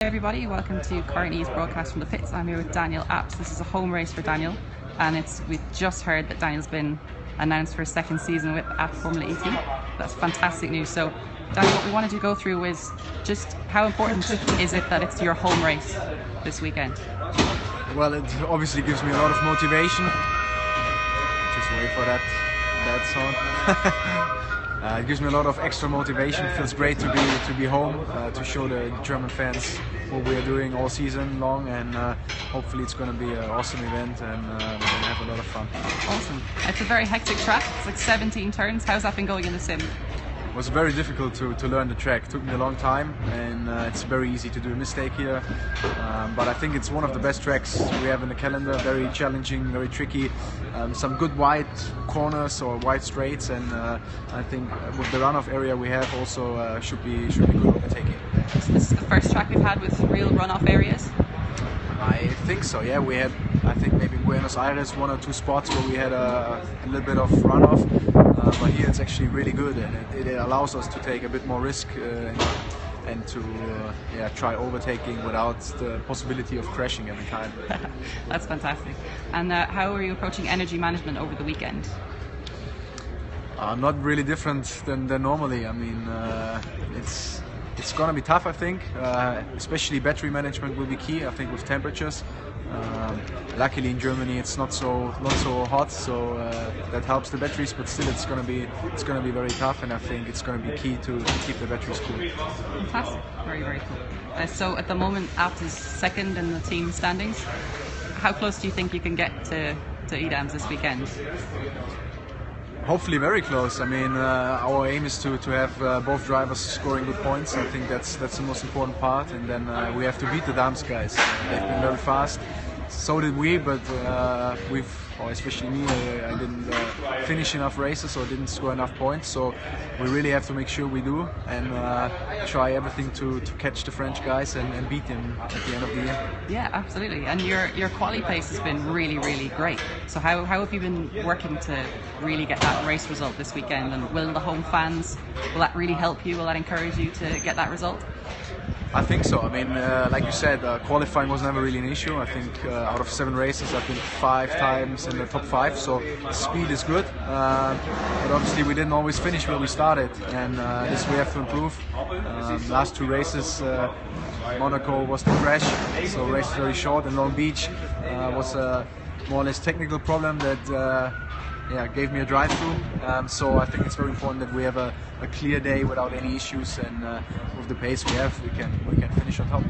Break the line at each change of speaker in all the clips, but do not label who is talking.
everybody, welcome to Current E's broadcast from the pits. I'm here with Daniel Abt. This is a home race for Daniel, and we've just heard that Daniel's been announced for his second season with FIA Formula E. That's fantastic news. So Daniel, what we wanted to go through is just how important is it that it's your home race this weekend?
Well, it obviously gives me a lot of motivation. Just wait for that song. It gives me a lot of extra motivation. It feels great to be home, to show the German fans what we are doing all season long, and hopefully it's going to be an awesome event, and we're going to have a lot of fun.
Awesome. It's a very hectic track. It's like 17 turns. How's that been going in the sim?
It was very difficult to learn the track. It took me a long time, and it's very easy to do a mistake here. But I think it's one of the best tracks we have in the calendar. Very challenging, very tricky. Some good wide corners or wide straights, and I think with the runoff area we have also should be good overtaking.
So this is the first track we've had with real runoff areas?
I think so, yeah. We had, I think maybe Buenos Aires, one or two spots where we had a little bit of runoff, but here it's actually really good, and it allows us to take a bit more risk and to try overtaking without the possibility of crashing every time.
That's fantastic. And how are you approaching energy management over the weekend?
Not really different than normally. I mean, it's gonna be tough, I think. Especially battery management will be key, I think, with temperatures. Luckily in Germany it's not so hot, so that helps the batteries. But still, it's gonna be very tough, and I think it's gonna be key to keep the batteries cool.
Fantastic, very cool. So at the moment, Abt is second in the team standings. How close do you think you can get to Edams this weekend?
Hopefully very close. I mean, our aim is to have both drivers scoring good points. I think that's the most important part, and then we have to beat the Dams guys. They've been very fast. So did we, but especially me, I didn't finish enough races or didn't score enough points. So we really have to make sure we do, and try everything to catch the French guys and beat them at the end of the year.
Yeah, absolutely. And your quali pace has been really great. So how have you been working to really get that race result this weekend? And will the home fans, will that really help you? Will that encourage you to get that result?
I think so. I mean, like you said, qualifying was never really an issue. I think out of 7 races, I've been 5 times in the top 5, so speed is good. But obviously, we didn't always finish where we started, and this we have to improve. Last 2 races, Monaco was the crash, so race very short, and Long Beach was a more or less technical problem that gave me a drive-through. So I think it's very important that we have a clear day without any issues, and with the pace we have, we can finish on top.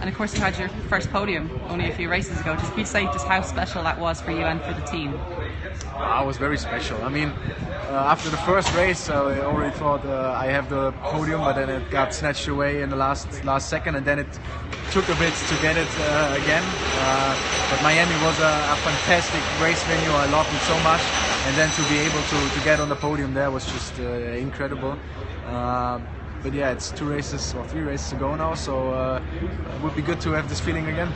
And of course, you had your first podium only a few races ago. Just can you say just how special that was for you and for the team?
It was very special. I mean, after the first race, I already thought I have the podium, but then it got snatched away in the last second, and then it took a bit to get it again. But Miami was a fantastic race venue. I loved it so much, and then to be able to get on the podium there was just incredible. But yeah, it's 2 races or 3 races to go now, so it would be good to have this feeling again.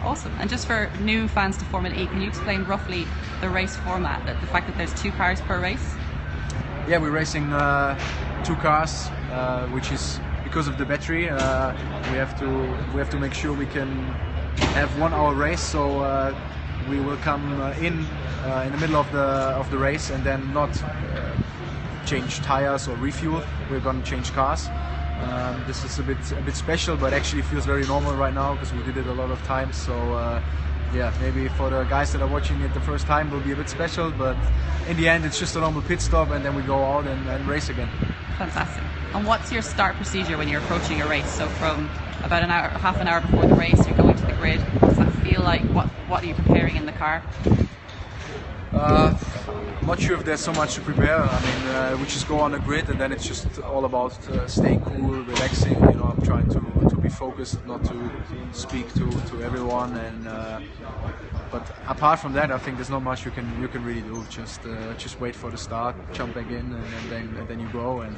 Awesome. And just for new fans to Formula E, can you explain roughly the race format, the fact that there's 2 cars per race?
Yeah, we're racing 2 cars, which is because of the battery. We have to make sure we can have 1 hour race, so we will come in the middle of the race, and then not change tires or refuel. We're going to change cars. This is a bit special, but actually feels very normal right now because we did it a lot of times. So maybe for the guys that are watching it the first time, it will be a bit special, but in the end it's just a normal pit stop, and then we go out and race again.
Fantastic. And what's your start procedure when you're approaching a race? So from about half an hour before the race, you're going to the grid. What does that feel like? What are you preparing in the car?
I'm not sure if there's so much to prepare. I mean, we just go on the grid, and then it's just all about staying cool, relaxing. You know, I'm trying to be focused, not to speak to everyone. And but apart from that, I think there's not much you can really do. Just wait for the start, jump back in, and then you go and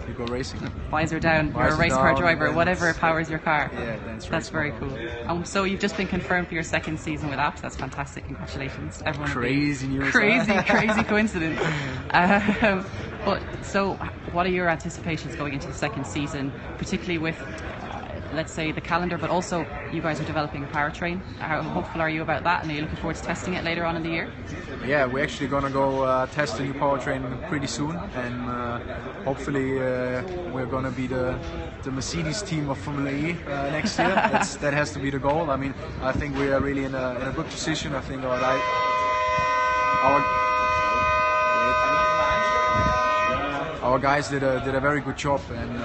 you go racing.
Visor down. You're a race car driver. Whatever powers your car.
Yeah, that's
very cool. So you've just been confirmed for your second season with Abt. That's fantastic. Congratulations, everyone.
Crazy news.
Crazy coincidence. But so, what are your anticipations going into the second season, particularly with let's say, the calendar, but also you guys are developing a powertrain. How hopeful are you about that, and are you looking forward to testing it later on in the year?
Yeah, we're actually gonna go test a new powertrain pretty soon, and hopefully we're gonna be the Mercedes team of Formula E next year. That has to be the goal. I mean, I think we are really in a good position. I think our guys did a very good job, and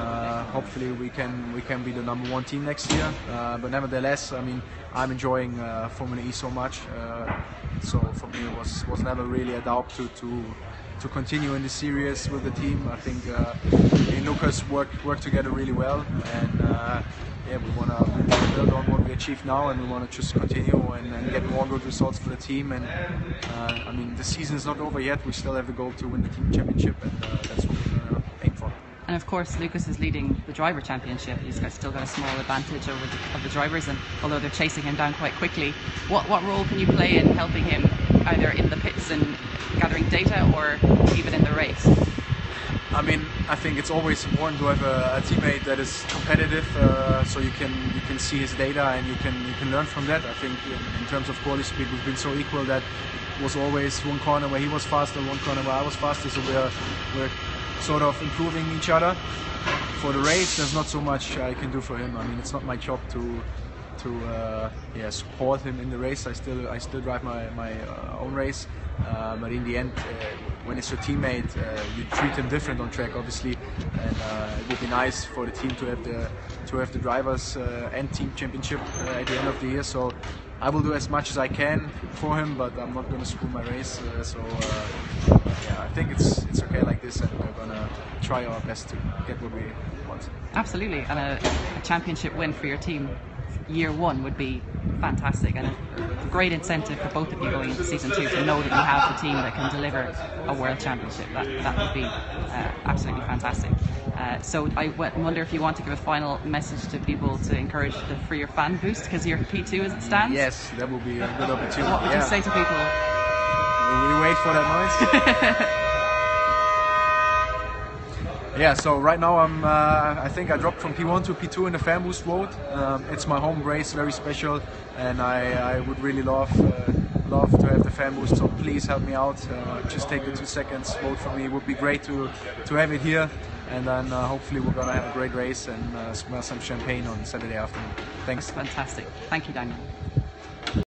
hopefully we can be the #1 team next year. But nevertheless, I mean, I'm enjoying Formula E so much. So for me, it was never really a doubt to continue in the series with the team. I think me and Lucas work together really well, and yeah, we want to build on what we achieved now, and we want to just continue and get more good results for the team. And I mean, the season is not over yet. We still have the goal to win the team championship, and that's what we're going to aim for.
And of course, Lucas is leading the driver championship. He's still got a small advantage over the drivers, and although they're chasing him down quite quickly, what role can you play in helping him, either in the pits and gathering data, or even in the race?
I mean, I think it's always important to have a teammate that is competitive, so you can see his data and you can learn from that. I think in terms of quality speed, we've been so equal that it was always one corner where he was faster, one corner where I was faster. So we're sort of improving each other. For the race, there's not so much I can do for him. I mean, it's not my job to support him in the race. I still drive my own race, but in the end, when it's your teammate, you treat him different on track, obviously, and it would be nice for the team to have the drivers and team championship at the end of the year. So I will do as much as I can for him, but I'm not going to screw my race. Yeah, I think it's okay like this, and we're going to try our best to get what we want.
Absolutely, and a championship win for your team year one would be fantastic, and a great incentive for both of you going into season 2 to know that you have the team that can deliver a world championship. That would be absolutely fantastic. So I wonder if you want to give a final message to people to encourage for your fan boost, because you're P2 as it stands.
Yes, that would be a good opportunity.
What would you say to people?
We wait for that noise. Yeah, so right now I think I dropped from P1 to P2 in the fan boost vote. It's my home race, very special, and I would really love to have the fan boost. So please help me out. Just take the 2 seconds, vote for me. It would be great to have it here, and then hopefully we're gonna have a great race and smell some champagne on Saturday afternoon. Thanks.
That's fantastic. Thank you, Daniel.